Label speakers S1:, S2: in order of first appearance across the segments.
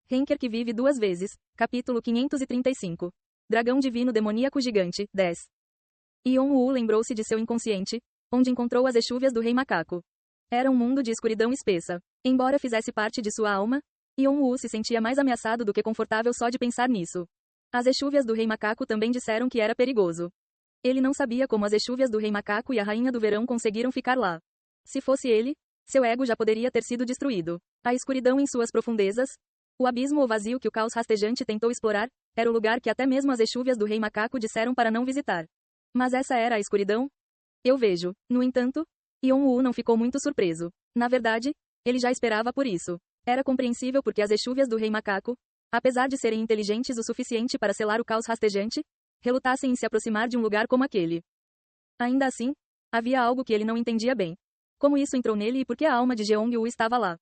S1: Henker que vive duas vezes. Capítulo 535. Dragão divino demoníaco gigante. 10. Yon-Wu lembrou-se de seu inconsciente, onde encontrou as echúvias do Rei Macaco. Era um mundo de escuridão espessa. Embora fizesse parte de sua alma, Yon-Wu se sentia mais ameaçado do que confortável só de pensar nisso. As echúvias do Rei Macaco também disseram que era perigoso. Ele não sabia como as echúvias do Rei Macaco e a Rainha do Verão conseguiram ficar lá. Se fosse ele, seu ego já poderia ter sido destruído. A escuridão em suas profundezas, o abismo ou vazio que o caos rastejante tentou explorar, era o lugar que até mesmo as echúvias do Rei Macaco disseram para não visitar. Mas essa era a escuridão? Eu vejo. No entanto, Yon-Wu não ficou muito surpreso. Na verdade, ele já esperava por isso. Era compreensível porque as echúvias do Rei Macaco, apesar de serem inteligentes o suficiente para selar o caos rastejante, relutassem em se aproximar de um lugar como aquele. Ainda assim, havia algo que ele não entendia bem. Como isso entrou nele e por que a alma de Jeong-Wu estava lá?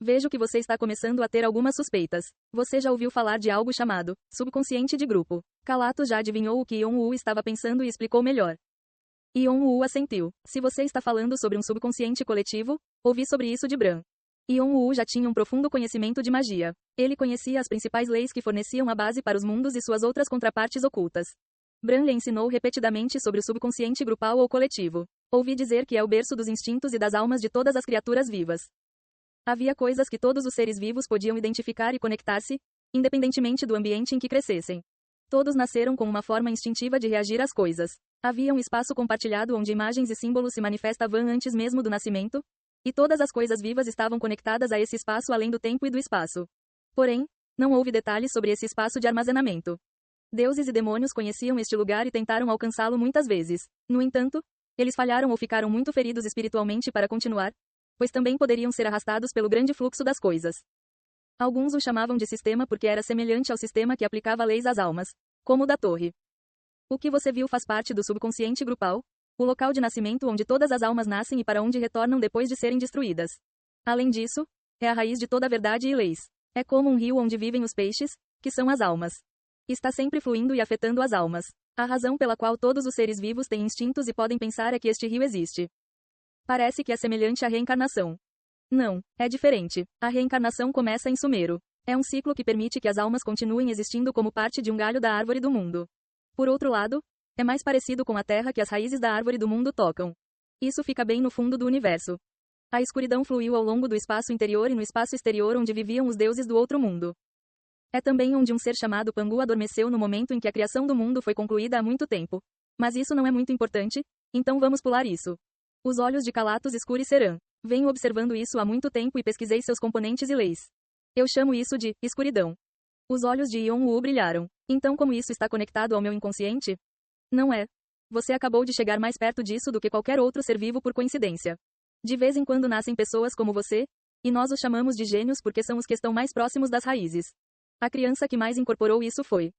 S1: Vejo que você está começando a ter algumas suspeitas. Você já ouviu falar de algo chamado subconsciente de grupo. Calatos já adivinhou o que Yon-Wu estava pensando e explicou melhor. Yon-Wu assentiu. Se você está falando sobre um subconsciente coletivo, ouvi sobre isso de Bran. Yon-Wu já tinha um profundo conhecimento de magia. Ele conhecia as principais leis que forneciam a base para os mundos e suas outras contrapartes ocultas. Bran lhe ensinou repetidamente sobre o subconsciente grupal ou coletivo. Ouvi dizer que é o berço dos instintos e das almas de todas as criaturas vivas. Havia coisas que todos os seres vivos podiam identificar e conectar-se, independentemente do ambiente em que crescessem. Todos nasceram com uma forma instintiva de reagir às coisas. Havia um espaço compartilhado onde imagens e símbolos se manifestavam antes mesmo do nascimento, e todas as coisas vivas estavam conectadas a esse espaço além do tempo e do espaço. Porém, não houve detalhes sobre esse espaço de armazenamento. Deuses e demônios conheciam este lugar e tentaram alcançá-lo muitas vezes. No entanto, eles falharam ou ficaram muito feridos espiritualmente para continuar, pois também poderiam ser arrastados pelo grande fluxo das coisas. Alguns o chamavam de sistema porque era semelhante ao sistema que aplicava leis às almas, como o da torre. O que você viu faz parte do subconsciente grupal, o local de nascimento onde todas as almas nascem e para onde retornam depois de serem destruídas. Além disso, é a raiz de toda a verdade e leis. É como um rio onde vivem os peixes, que são as almas. Está sempre fluindo e afetando as almas. A razão pela qual todos os seres vivos têm instintos e podem pensar é que este rio existe. Parece que é semelhante à reencarnação. Não, é diferente. A reencarnação começa em Sumeru. É um ciclo que permite que as almas continuem existindo como parte de um galho da árvore do mundo. Por outro lado, é mais parecido com a terra que as raízes da árvore do mundo tocam. Isso fica bem no fundo do universo. A escuridão fluiu ao longo do espaço interior e no espaço exterior onde viviam os deuses do outro mundo. É também onde um ser chamado Pangu adormeceu no momento em que a criação do mundo foi concluída há muito tempo. Mas isso não é muito importante, então vamos pular isso. Os olhos de Calatos escurecerão. Venho observando isso há muito tempo e pesquisei seus componentes e leis. Eu chamo isso de escuridão. Os olhos de Yon-Wu brilharam. Então como isso está conectado ao meu inconsciente? Não é. Você acabou de chegar mais perto disso do que qualquer outro ser vivo por coincidência. De vez em quando nascem pessoas como você, e nós os chamamos de gênios porque são os que estão mais próximos das raízes. A criança que mais incorporou isso foi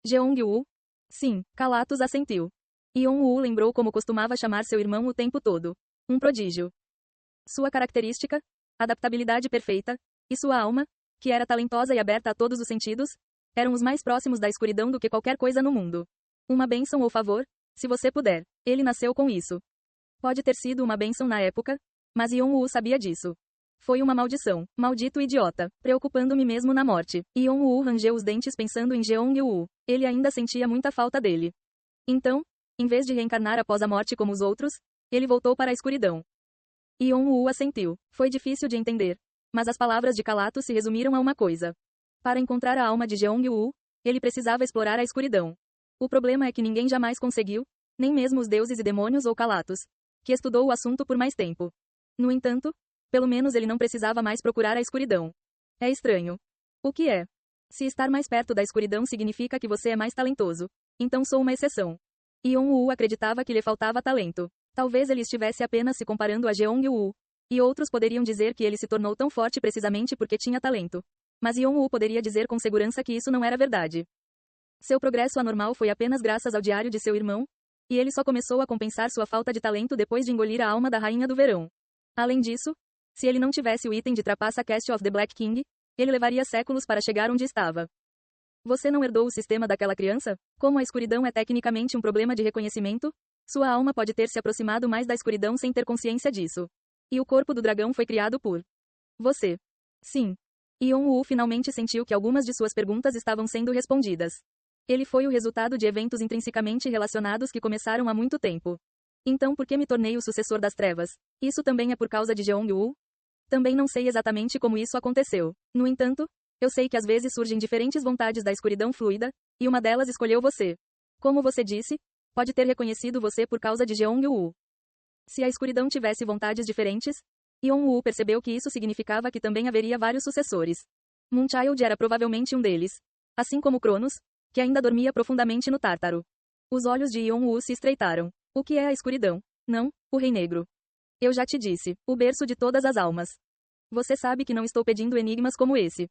S1: Jeong-Wu? Sim, Calatos assentiu. Yon-Wu lembrou como costumava chamar seu irmão o tempo todo. Um prodígio. Sua característica, adaptabilidade perfeita, e sua alma, que era talentosa e aberta a todos os sentidos, eram os mais próximos da escuridão do que qualquer coisa no mundo. Uma bênção ou favor, se você puder. Ele nasceu com isso. Pode ter sido uma bênção na época, mas Yon-Wu sabia disso. Foi uma maldição. Maldito idiota. Preocupando-me mesmo na morte. Yon-Wu rangeu os dentes pensando em Jeong-Wu. Ele ainda sentia muita falta dele. Então, em vez de reencarnar após a morte como os outros, ele voltou para a escuridão. Yon-Wu assentiu. Foi difícil de entender. Mas as palavras de Calatos se resumiram a uma coisa. Para encontrar a alma de Jeong-Wu, ele precisava explorar a escuridão. O problema é que ninguém jamais conseguiu, nem mesmo os deuses e demônios ou Calatos, que estudou o assunto por mais tempo. No entanto, pelo menos ele não precisava mais procurar a escuridão. É estranho. O que é? Se estar mais perto da escuridão significa que você é mais talentoso, então sou uma exceção. Yon-Wu acreditava que lhe faltava talento. Talvez ele estivesse apenas se comparando a Jeong-Wu. E outros poderiam dizer que ele se tornou tão forte precisamente porque tinha talento. Mas Yon-Wu poderia dizer com segurança que isso não era verdade. Seu progresso anormal foi apenas graças ao diário de seu irmão, e ele só começou a compensar sua falta de talento depois de engolir a alma da Rainha do Verão. Além disso, se ele não tivesse o item de trapaça Cast of the Black King, ele levaria séculos para chegar onde estava. Você não herdou o sistema daquela criança? Como a escuridão é tecnicamente um problema de reconhecimento, sua alma pode ter se aproximado mais da escuridão sem ter consciência disso. E o corpo do dragão foi criado por você. Sim. Yon-woo finalmente sentiu que algumas de suas perguntas estavam sendo respondidas. Ele foi o resultado de eventos intrinsecamente relacionados que começaram há muito tempo. Então por que me tornei o sucessor das trevas? Isso também é por causa de Jeong-woo? Também não sei exatamente como isso aconteceu. No entanto, eu sei que às vezes surgem diferentes vontades da escuridão fluida, e uma delas escolheu você. Como você disse, pode ter reconhecido você por causa de Jeong-woo. Se a escuridão tivesse vontades diferentes, Yeon-woo percebeu que isso significava que também haveria vários sucessores. Moonchild era provavelmente um deles. Assim como Cronos, que ainda dormia profundamente no Tártaro. Os olhos de Yeon-woo se estreitaram. O que é a escuridão? Não, o Rei Negro. Eu já te disse, o berço de todas as almas. Você sabe que não estou pedindo enigmas como esse.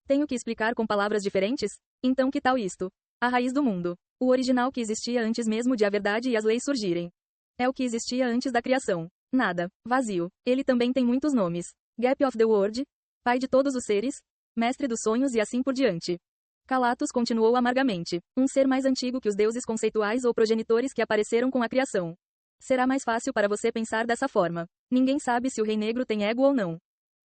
S1: Tenho que explicar com palavras diferentes? Então que tal isto? A raiz do mundo. O original que existia antes mesmo de a verdade e as leis surgirem. É o que existia antes da criação. Nada. Vazio. Ele também tem muitos nomes. Gap of the World, Pai de todos os seres, Mestre dos sonhos e assim por diante. Calatos continuou amargamente. Um ser mais antigo que os deuses conceituais ou progenitores que apareceram com a criação. Será mais fácil para você pensar dessa forma. Ninguém sabe se o Rei Negro tem ego ou não.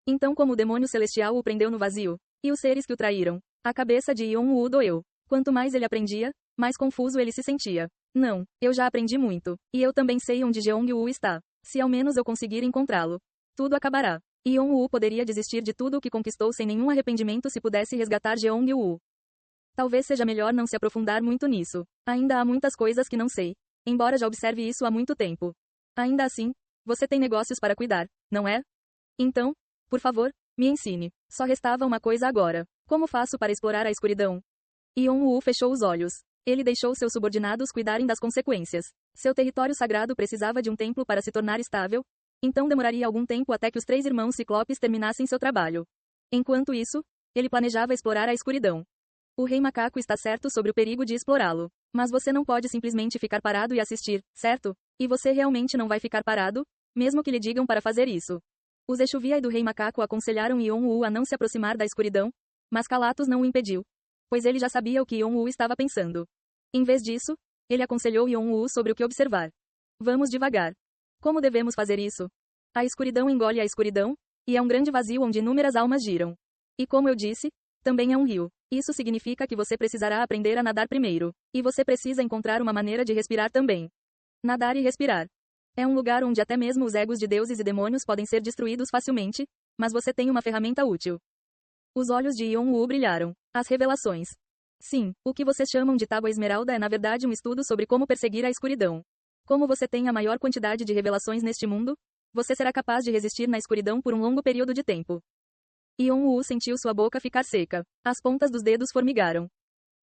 S1: Então como o demônio celestial o prendeu no vazio? E os seres que o traíram? A cabeça de Yeon-woo doeu. Quanto mais ele aprendia, mais confuso ele se sentia. Não, eu já aprendi muito. E eu também sei onde Jeong-woo está. Se ao menos eu conseguir encontrá-lo, tudo acabará. Yeon-woo poderia desistir de tudo o que conquistou sem nenhum arrependimento se pudesse resgatar Jeong-woo. Talvez seja melhor não se aprofundar muito nisso. Ainda há muitas coisas que não sei, embora já observe isso há muito tempo. Ainda assim, você tem negócios para cuidar, não é? Então, por favor, me ensine. Só restava uma coisa agora. Como faço para explorar a escuridão? Yeon-woo fechou os olhos. Ele deixou seus subordinados cuidarem das consequências. Seu território sagrado precisava de um templo para se tornar estável, então demoraria algum tempo até que os 3 irmãos ciclopes terminassem seu trabalho. Enquanto isso, ele planejava explorar a escuridão. O Rei Macaco está certo sobre o perigo de explorá-lo. Mas você não pode simplesmente ficar parado e assistir, certo? E você realmente não vai ficar parado, mesmo que lhe digam para fazer isso. Os Exuvia e do Rei Macaco aconselharam Yeon-woo a não se aproximar da escuridão, mas Calatos não o impediu, pois ele já sabia o que Yeon-woo estava pensando. Em vez disso, ele aconselhou Yeon-woo sobre o que observar. Vamos devagar. Como devemos fazer isso? A escuridão engole a escuridão, e é um grande vazio onde inúmeras almas giram. E como eu disse, também é um rio. Isso significa que você precisará aprender a nadar primeiro. E você precisa encontrar uma maneira de respirar também. Nadar e respirar. É um lugar onde até mesmo os egos de deuses e demônios podem ser destruídos facilmente, mas você tem uma ferramenta útil. Os olhos de Yeon-woo brilharam. As revelações. Sim, o que vocês chamam de tábua esmeralda é na verdade um estudo sobre como perseguir a escuridão. Como você tem a maior quantidade de revelações neste mundo, você será capaz de resistir na escuridão por um longo período de tempo. Yeon-woo sentiu sua boca ficar seca. As pontas dos dedos formigaram.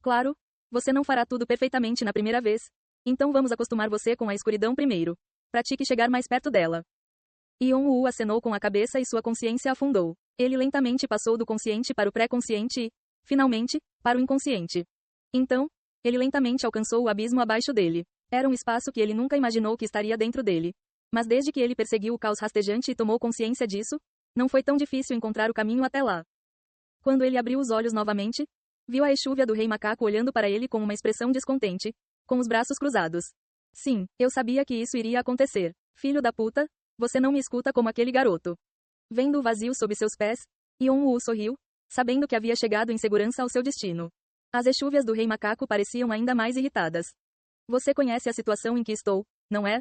S1: Claro, você não fará tudo perfeitamente na primeira vez. Então vamos acostumar você com a escuridão primeiro. Pratique chegar mais perto dela. Yeon-woo acenou com a cabeça e sua consciência afundou. Ele lentamente passou do consciente para o pré-consciente e, finalmente, para o inconsciente. Então, ele lentamente alcançou o abismo abaixo dele. Era um espaço que ele nunca imaginou que estaria dentro dele. Mas desde que ele perseguiu o caos rastejante e tomou consciência disso, não foi tão difícil encontrar o caminho até lá. Quando ele abriu os olhos novamente, viu a Exúvia do Rei Macaco olhando para ele com uma expressão descontente, com os braços cruzados. Sim, eu sabia que isso iria acontecer. Filho da puta, você não me escuta como aquele garoto. Vendo o vazio sob seus pés, Yeon-woo sorriu, sabendo que havia chegado em segurança ao seu destino. As Exúvias do Rei Macaco pareciam ainda mais irritadas. Você conhece a situação em que estou, não é?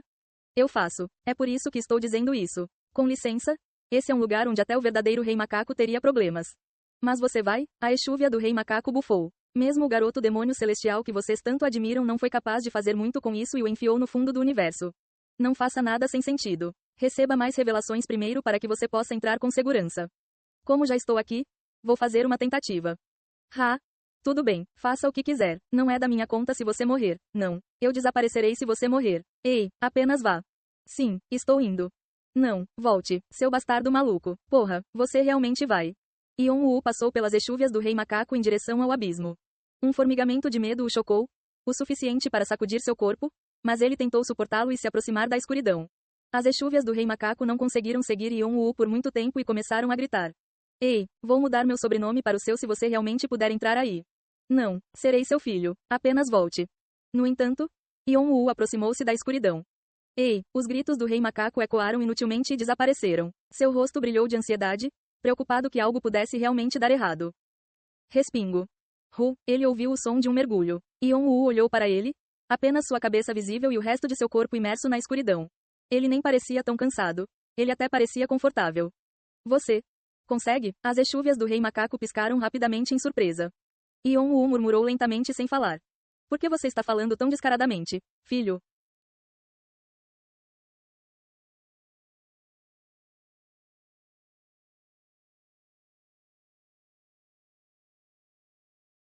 S1: Eu faço. É por isso que estou dizendo isso. Com licença, esse é um lugar onde até o verdadeiro Rei Macaco teria problemas. Mas você vai? A Exúvia do Rei Macaco bufou. Mesmo o garoto demônio celestial que vocês tanto admiram não foi capaz de fazer muito com isso e o enfiou no fundo do universo. Não faça nada sem sentido. Receba mais revelações primeiro para que você possa entrar com segurança. Como já estou aqui, vou fazer uma tentativa. Tudo bem, faça o que quiser. Não é da minha conta se você morrer. Não. Eu desaparecerei se você morrer. Ei, apenas vá. Sim, estou indo. Não, volte, seu bastardo maluco. Porra, você realmente vai. Yeon-woo passou pelas Exúvias do Rei Macaco em direção ao abismo. Um formigamento de medo o chocou, o suficiente para sacudir seu corpo, mas ele tentou suportá-lo e se aproximar da escuridão. As Exúvias do Rei Macaco não conseguiram seguir Yeon-woo por muito tempo e começaram a gritar. Ei, vou mudar meu sobrenome para o seu se você realmente puder entrar aí. Não, serei seu filho. Apenas volte. No entanto, Yeon-woo aproximou-se da escuridão. Ei, os gritos do Rei Macaco ecoaram inutilmente e desapareceram. Seu rosto brilhou de ansiedade, preocupado que algo pudesse realmente dar errado. Respingo. Ele ouviu o som de um mergulho. Yon-woo olhou para ele, apenas sua cabeça visível e o resto de seu corpo imerso na escuridão. Ele nem parecia tão cansado. Ele até parecia confortável. Você consegue? As echúvias do rei macaco piscaram rapidamente em surpresa. Yon-woo murmurou lentamente sem falar. Por que você está falando tão descaradamente, filho?